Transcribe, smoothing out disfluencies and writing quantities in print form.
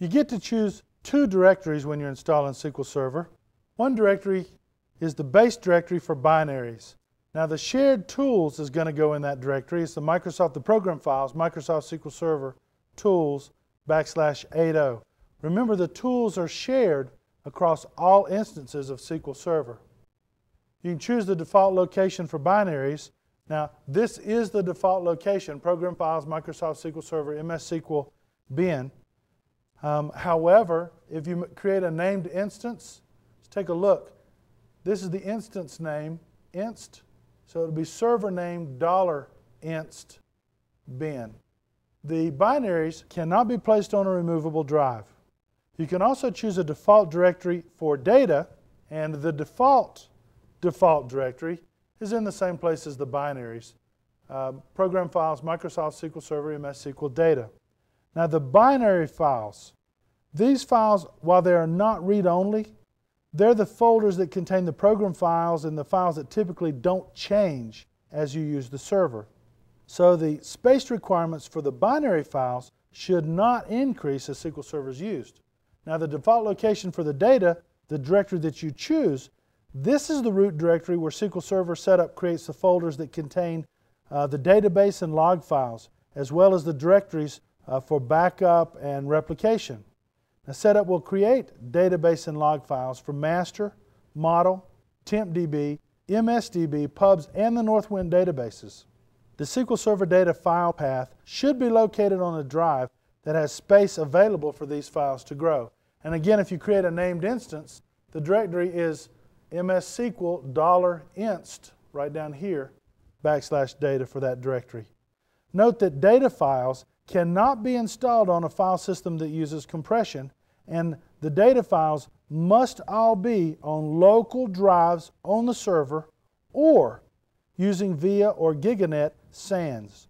You get to choose two directories when you're installing SQL Server. One directory is the base directory for binaries. Now the shared tools is going to go in that directory. It's the program files, Microsoft SQL Server tools \80. Remember, the tools are shared across all instances of SQL Server. You can choose the default location for binaries. Now this is the default location, program files, Microsoft SQL Server, MS SQL bin. However, if you create a named instance, let's take a look. This is the instance name, inst. So it would be server name $inst bin. The binaries cannot be placed on a removable drive. You can also choose a default directory for data, and the default directory is in the same place as the binaries. Program files, Microsoft SQL Server, MS SQL data. Now the binary files, these files, while they are not read-only, they're the folders that contain the program files and the files that typically don't change as you use the server. So the space requirements for the binary files should not increase as SQL Server is used. Now the default location for the data, the directory that you choose, this is the root directory where SQL Server Setup creates the folders that contain the database and log files, as well as the directories for backup and replication. Now Setup will create database and log files for master, model, tempdb, msdb, pubs, and the Northwind databases. The SQL Server data file path should be located on a drive that has space available for these files to grow. And again, if you create a named instance, the directory is MSSQL $inst, right down here, \data for that directory. Note that data files cannot be installed on a file system that uses compression, and the data files must all be on local drives on the server or using VIA or GigaNet SANs.